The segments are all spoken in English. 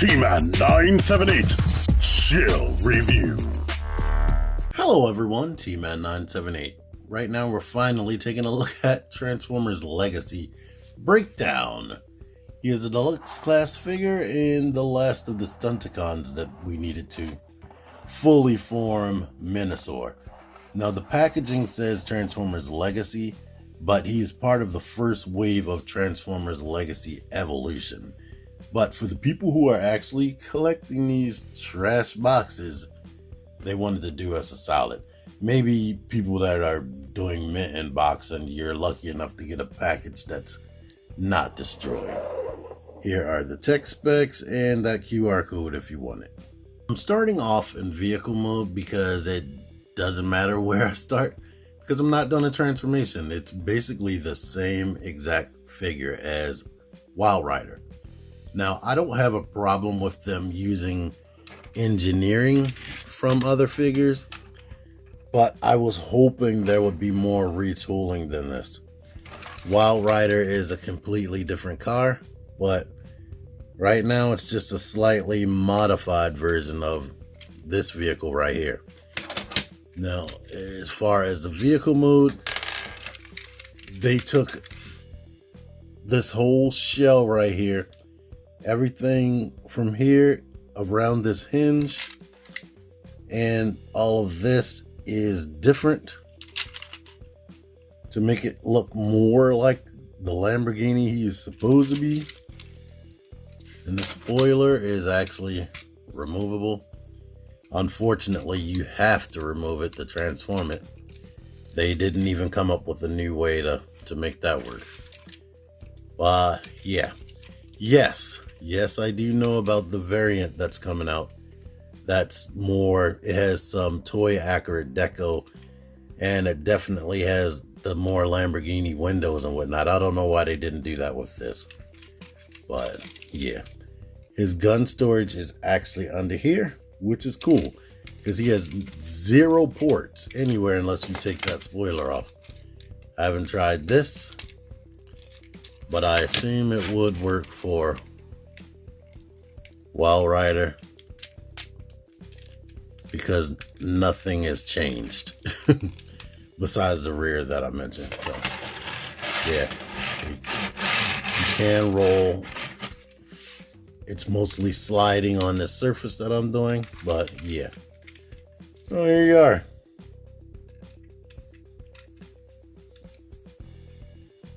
T-Man 978 Chill Review. Hello everyone, T-Man 978. Right now we're finally taking a look at Transformers Legacy Breakdown. He is a deluxe class figure and the last of the Stunticons that we needed to fully form Minosaur. Now the packaging says Transformers Legacy, but he is part of the first wave of Transformers Legacy Evolution. But for the people who are actually collecting these trash boxes, they wanted to do us a solid. Maybe people that are doing mint in box and you're lucky enough to get a package that's not destroyed. Here are the tech specs and that QR code if you want it. I'm starting off in vehicle mode because it doesn't matter where I start because I'm not doing a transformation. It's basically the same exact figure as Wild Rider. Now, I don't have a problem with them using engineering from other figures, but I was hoping there would be more retooling than this. Wild Rider is a completely different car, but right now it's just a slightly modified version of this vehicle right here. Now, as far as the vehicle mode, they took this whole shell right here, everything from here around this hinge, and all of this is different to make it look more like the Lamborghini he is supposed to be. And the spoiler is actually removable. Unfortunately, you have to remove it to transform it. They didn't even come up with a new way to make that work. But yeah. Yes, I do know about the variant that's coming out. That's more, it has some toy accurate deco, and it definitely has the more Lamborghini windows and whatnot. I don't know why they didn't do that with this. But yeah. His gun storage is actually under here, which is cool because he has 0 ports anywhere unless you take that spoiler off. I haven't tried this, but I assume it would work for Wild Rider because nothing has changed besides the rear that I mentioned. So yeah, you can roll. It's mostly sliding on this surface that I'm doing, but yeah. Oh, here you are.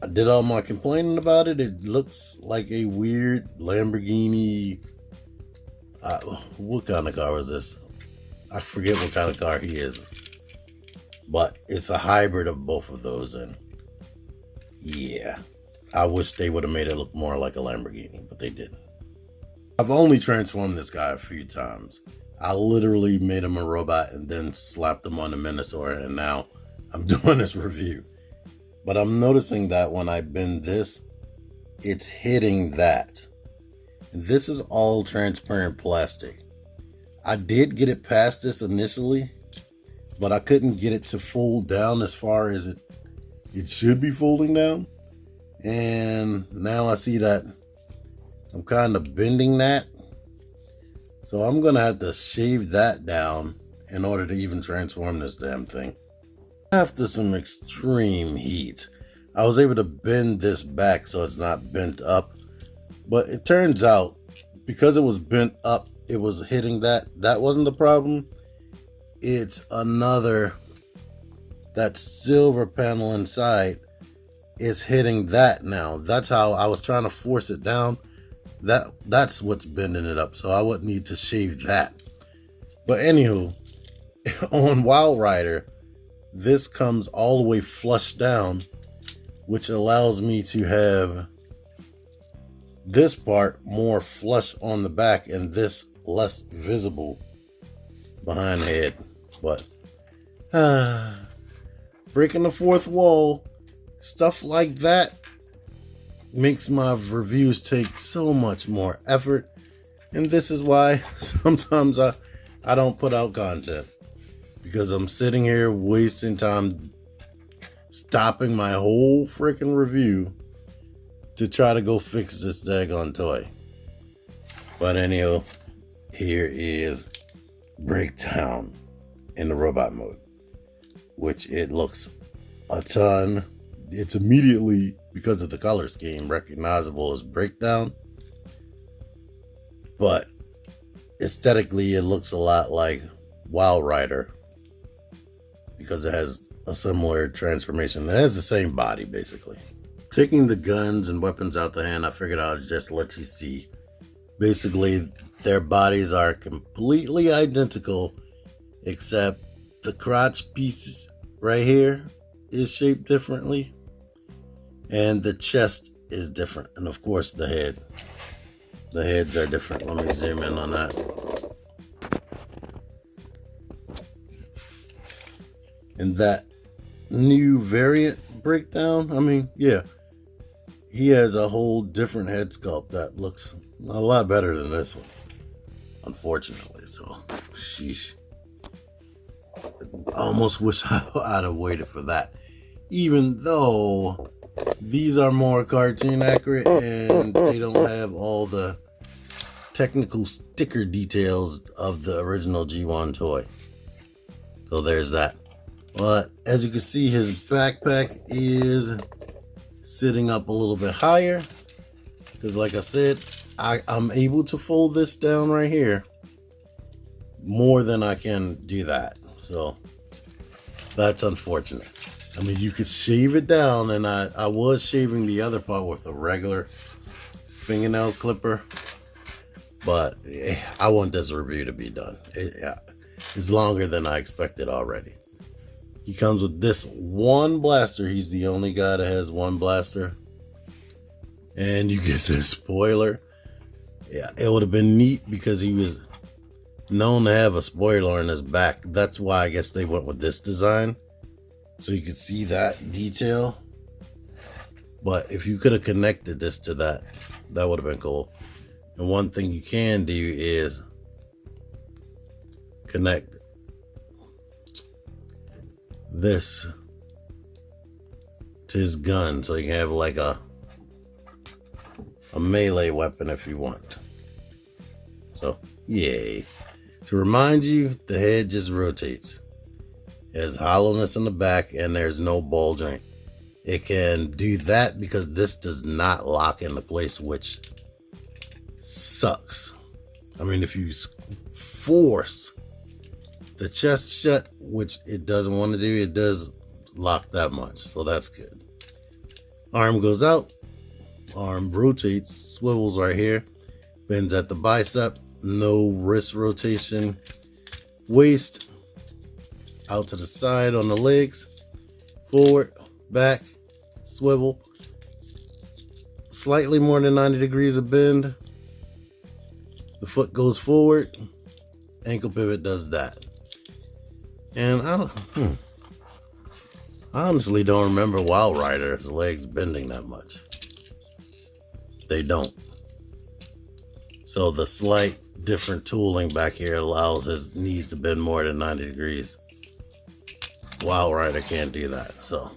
I did all my complaining about it. It looks like a weird Lamborghini. What kind of car was this? I forget what kind of car he is. But it's a hybrid of both of those. And yeah, I wish they would have made it look more like a Lamborghini, but they didn't. I've only transformed this guy a few times. I literally made him a robot and then slapped him on the Minosaur, and now I'm doing this review. But I'm noticing that when I bend this, it's hitting that. This is all transparent plastic. I did get it past this initially, but I couldn't get it to fold down as far as it should be folding down. And now I see that I'm kind of bending that. So I'm going to have to shave that down in order to even transform this damn thing. After some extreme heat, I was able to bend this back so it's not bent up. But it turns out, because it was bent up, it was hitting that. That wasn't the problem. It's another, that silver panel inside is hitting that now. That's how I was trying to force it down. That's what's bending it up. So I would need to shave that. But anywho, on Wild Rider, this comes all the way flush down, which allows me to have this part more flush on the back and this less visible behind the head. But breaking the fourth wall, stuff like that makes my reviews take so much more effort, and this is why sometimes I don't put out content, because I'm sitting here wasting time stopping my whole freaking review to try to go fix this daggone toy. But anyhow, here is Breakdown in the robot mode, which it looks a ton. It's immediately, because of the color scheme, recognizable as Breakdown. But aesthetically, it looks a lot like Wild Rider because it has a similar transformation. It has the same body, basically. Taking the guns and weapons out the hand, I figured I would just let you see. Basically, their bodies are completely identical, except the crotch piece right here is shaped differently, and the chest is different, and of course the head. The heads are different. Let me zoom in on that. And that new variant Breakdown, I mean, yeah, he has a whole different head sculpt that looks a lot better than this one, unfortunately. So, sheesh. I almost wish I'd have waited for that, even though these are more cartoon accurate and they don't have all the technical sticker details of the original G1 toy. So there's that. But as you can see, his backpack is sitting up a little bit higher because, like I said, I'm able to fold this down right here more than I can do that. So that's unfortunate. I mean, you could shave it down, and I was shaving the other part with a regular fingernail clipper, but I want this review to be done. It's longer than I expected already. He comes with this one blaster. He's the only guy that has one blaster. And you get this spoiler. Yeah, it would have been neat because he was known to have a spoiler on his back. That's why I guess they went with this design, so you could see that detail. But if you could have connected this to that, that would have been cool. And one thing you can do is connect this to his gun, so you can have like a melee weapon if you want. So yay. To remind you, the head just rotates. It has hollowness in the back and there's no ball joint. It can do that because this does not lock into place, which sucks. I mean, if you force the chest shut, which it doesn't want to do, it does lock that much, so that's good. Arm goes out, arm rotates, swivels right here, bends at the bicep, no wrist rotation, waist out to the side on the legs, forward, back, swivel, slightly more than 90 degrees of bend, the foot goes forward, ankle pivot does that. And I honestly don't remember Wild Rider's legs bending that much. They don't. So the slight different tooling back here allows his knees to bend more than 90 degrees. Wild Rider can't do that, so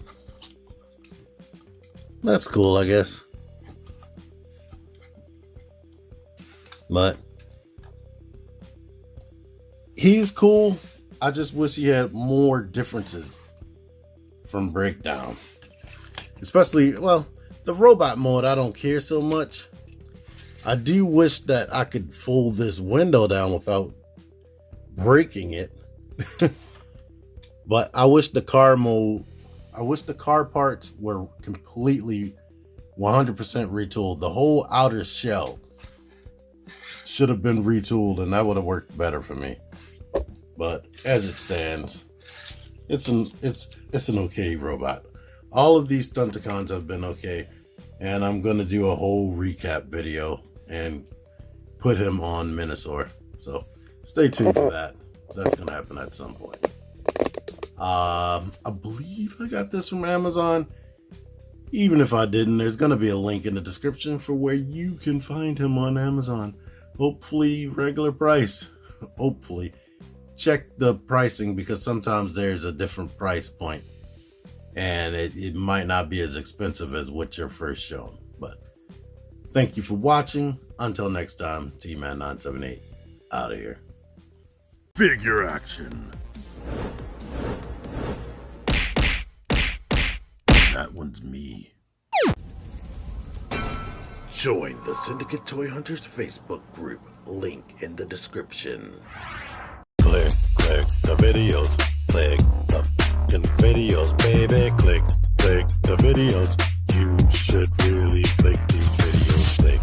that's cool, I guess. But he's cool. I just wish he had more differences from Breakdown. Especially, well, the robot mode, I don't care so much. I do wish that I could fold this window down without breaking it. But I wish the car parts were completely 100% retooled. The whole outer shell should have been retooled, and that would have worked better for me. But as it stands, it's an okay robot. All of these Stunticons have been okay, and I'm going to do a whole recap video and put him on Minosaur. So stay tuned for that. That's going to happen at some point. I believe I got this from Amazon. Even if I didn't, there's going to be a link in the description for where you can find him on Amazon. Hopefully regular price. Hopefully. Check the pricing because sometimes there's a different price point. And it might not be as expensive as what you're first shown. But thank you for watching. Until next time, T-Man978 out of here. Figure action. That one's me. Join the Syndicate Toy Hunters Facebook group. Link in the description. Click the videos. Click the fucking videos, baby. Click the videos. You should really click these videos. Click